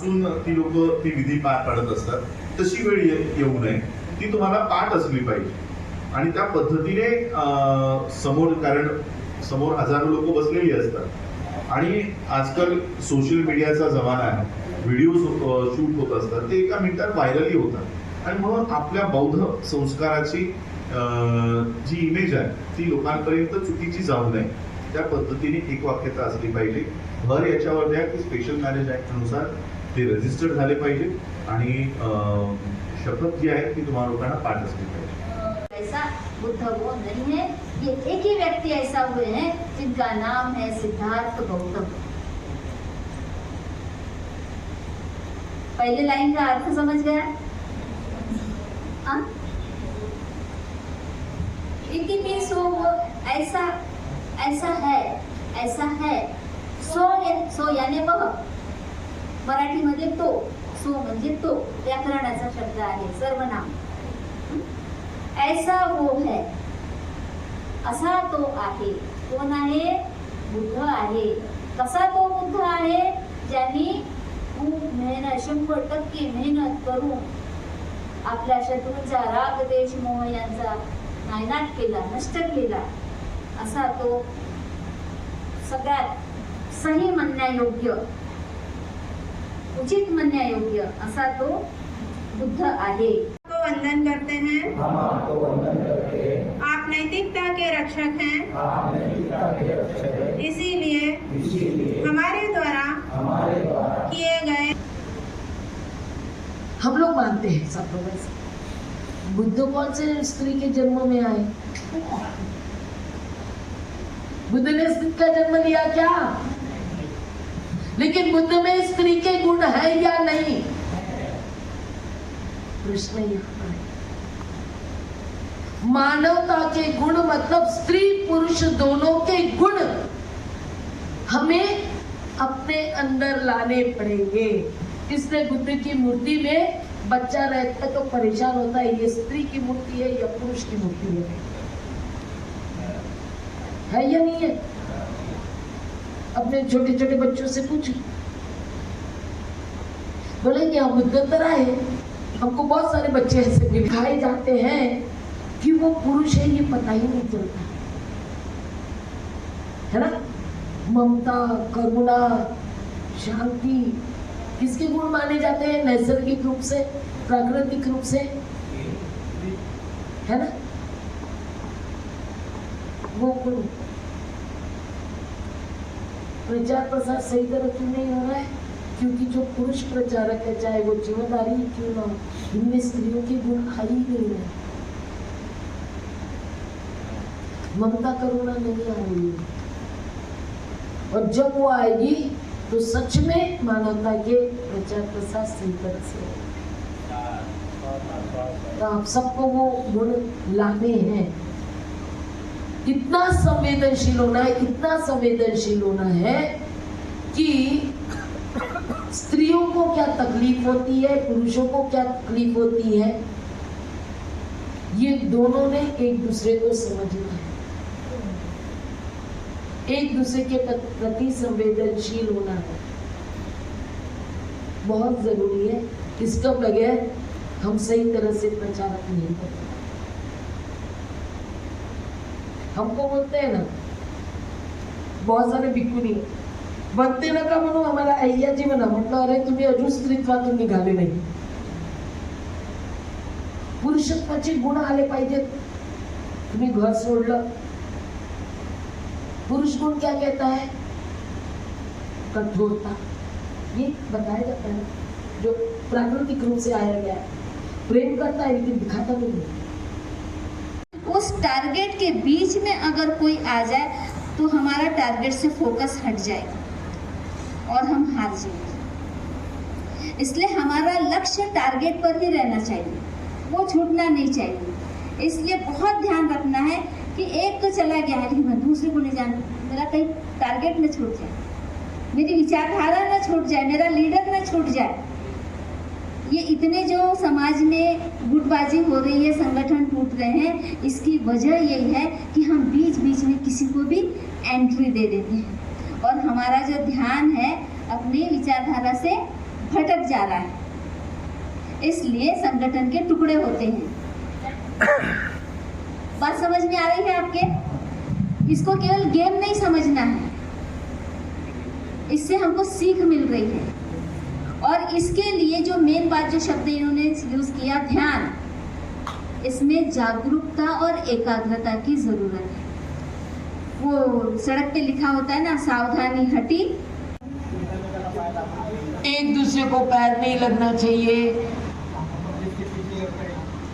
बसून ती लोक ती विधी पार पाडत असतात. तशी वेळ येऊ नये, ती तुम्हाला पाठ असली पाहिजे. आणि त्या पद्धतीने कारण समोर हजारो लोक बसलेली असतात आणि आजकाल सोशल मीडियाचा जमाना आहे. व्हिडिओ शूट होत असतात, ते एका मिनिटात व्हायरलही होतात. आणि म्हणून आपल्या बौद्ध संस्काराची जी इमेज आहे ती लोकांपर्यंत चुकीची जाऊ नये, त्या पद्धतीने एक वाक्यता असली पाहिजे. भर याच्यावर द्या की स्पेशल मॅरेज ऍक्टनुसार ते रजिस्टर्ड झाले पाहिजे आणि शपथ जी आहे ती तुम्हाला लोकांना पाठ असली पाहिजे. ऐसा बुद्ध वो नहीं है, ये एक ही व्यक्ति ऐसा हुए हैं जिनका नाम है सिद्धार्थ गौतम. पहले लाइन का अर्थ समझ गया? इति मीन्स वो ऐसा ऐसा है. सो याने वह, मराठीमध्ये तो, सो म्हणजे तो व्याकरणाचा शब्द आहे, सर्वनाम. ऐसा वो है, असा तो आहे. कोण आहे? बुद्ध आहे. कसा तो बुद्ध आहे? ज्यांनी खूप मेहनत, 100% मेहनत करून आपल्या शत्रूंचा राग द्वेष मोह यांचा नायनाट केला, नष्ट केला. असा तो सगळ्यात सही म्हणण्यायोग्य, उचित म्हणण्यायोग्य असा तो बुद्ध आहे. आपको वंदन करते हैं. हम आपको वंदन करते हैं. आप नैतिकता के रक्षक हैं. आप नैतिकता के रक्षक हैं. इसीलिए हमारे द्वारा किए गए, हम लोग मानते हैं सब लोग ऐसे. बुद्ध कौन से स्त्री के जन्म में आए? बुद्ध ने स्त्री का जन्म लिया क्या? लेकिन बुद्ध में स्त्री के गुण है या नहीं? प्रश्न यहाँ है. मानवता के गुण मतलब स्त्री पुरुष दोनों के गुण हमें अपने अंदर लाने पड़ेंगे. इसलिए बुद्ध की मूर्ति में बच्चा रहता है तो परेशान होता है, ये स्त्री की मूर्ति है या पुरुष की मूर्ति है या नहीं है? अपने छोटे छोटे बच्चों से पूछो, बोलेंगे हम बुद्ध तरह है. हमको बहुत सारे बच्चे ऐसे दिखाए जाते हैं कि वो पुरुष है, ये पता ही नहीं चलता है ना. ममता, करुणा, शांति किसके गुण माने जाते हैं? नैसर्गिक रूप से, प्राकृतिक रूप से, है ना. वो गुण प्रचार प्रसार सही तरह क्यों नहीं हो रहा है? क्योंकि जो पुरुष प्रचारक है, चाहे वो जीवनदारी क्यों ना हो, इनमें स्त्रियों के गुण आ ही नहीं है. ममता करुणा नहीं आ रही है. और जब वो आएगी तो सच में मानवता के प्रचार प्रसार सही तरह से होगा. तो आप सबको वो गुण लाने हैं. इतना संवेदनशील होना है, इतना संवेदनशील होना है कि स्त्रियों को क्या तकलीफ होती है, पुरुषों को क्या तकलीफ होती है, ये दोनों ने एक दूसरे को समझना है. एक दूसरे के प्रति संवेदनशील होना है, बहुत जरूरी है. इसके बगैर हम सही तरह से प्रचारक नहीं करते. हमको बोलते हैं ना बहुत सारे भिक्खुनी बनते नका म्हणून आम्हाला अय्याजी म्हणा. म्हटलं अरे तुम्ही अजून स्त्रीत्वातून निघाले नाही. पुरुषत्वाचे गुण आले पाहिजेत. तुम्ही घर सोडलं, पुरुष गुण क्या कहता है? कठोरता. ये बताया जाता है जो प्राकृतिक रूप से आया गया है. प्रेम करता है लेकिन दिखाता तो नहीं. उस टारगेट के बीच में अगर कोई आ जाए तो हमारा टारगेट से फोकस हट जाएगा और हम हार जाएंगे. इसलिए हमारा लक्ष्य टारगेट पर ही रहना चाहिए, वो छूटना नहीं चाहिए. इसलिए बहुत ध्यान रखना है कि एक तो चला गया है, मैं दूसरे को नहीं जाना, मेरा कहीं टारगेट न छूट जाए, मेरी विचारधारा न छूट जाए, मेरा लीडर न छूट जाए. ये इतने जो समाज में गुटबाजी हो रही है, संगठन टूट रहे हैं, इसकी वजह यही है कि हम बीच बीच में किसी को भी एंट्री दे देते हैं और हमारा जो ध्यान है अपनी विचारधारा से भटक जा रहा है, इसलिए संगठन के टुकड़े होते हैं। बात समझ में आ रही है आपके? इसको केवल गेम नहीं समझना है, इससे हमको सीख मिल रही है। और इसके लिए जो मेन बात, जो शब्द इन्होंने यूज किया, ध्यान, इसमें जागरूकता और एकाग्रता की जरूरत है। वो सड़क पे लिखा होता है ना, सावधानी हटी। एक दूसरे को पैर नहीं लगना चाहिए।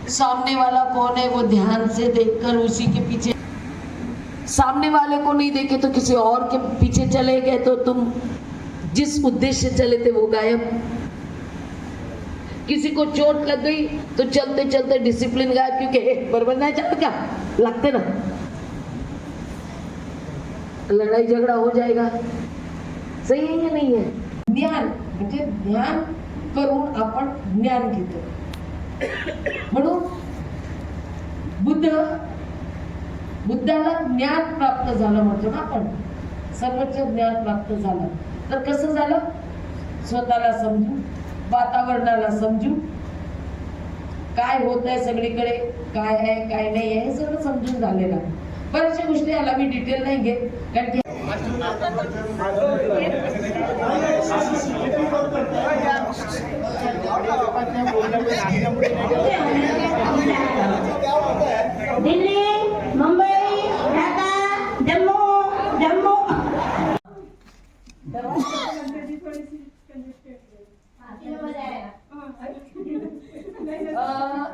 सामने वाला कौन है वो ध्यान से देखकर उसी के पीछे, सामने वाले को नहीं देखे तो किसी और के पीछे चले गए तो तुम जिस उद्देश्य से चले थे वो गायब। किसी को चोट लग गई तो चलते चलते डिसिप्लिन गायब, क्योंकि बराबर नहीं जाता क्या लगते ना, लड़ाई झगड़ा हो जाएगा। सही है या नाही आहे? ज्ञान म्हणजे ज्ञान करून आपण ज्ञान घेतो, म्हणून बुद्धाला ज्ञान प्राप्त झालं म्हणतो ना आपण, सर्वच ज्ञान प्राप्त झालं. तर कसं झालं? स्वतःला समजू, वातावरणाला समजू, काय होत आहे सगळीकडे, काय आहे काय नाही आहे हे सगळं समजून झालेलं आहे. बऱ्याचशा गोष्टी याला मी डिटेल नाही घेत, कारण की दिल्ली, मुंबई, ढाका, जम्मू.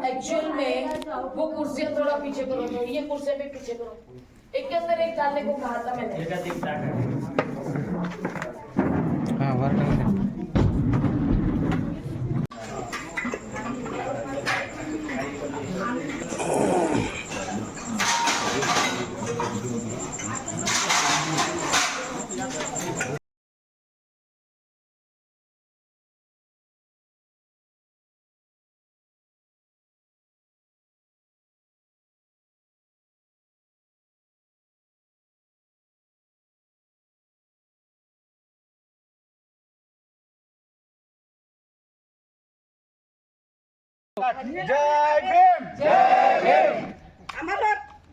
एक्चुअल में वो कुर्सियां थोड़ा पीछे करो, तो ये कुर्सियां भी पीछे करो. एक के अंदर एक डालने को कहा था मैंने. जय भीम, जय भीम.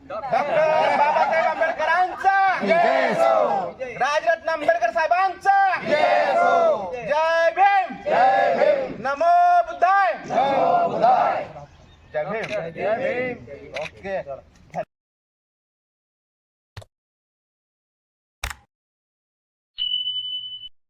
डॉक्टर बाबासाहेब आंबेडकरांचा जय हो. राजरत्न आंबेडकर साहेबांचा जय हो. जय भीम, जय भीम. नमो बुद्धाय, नमो बुद्धाय. जय भीम, जय भीम. ओके.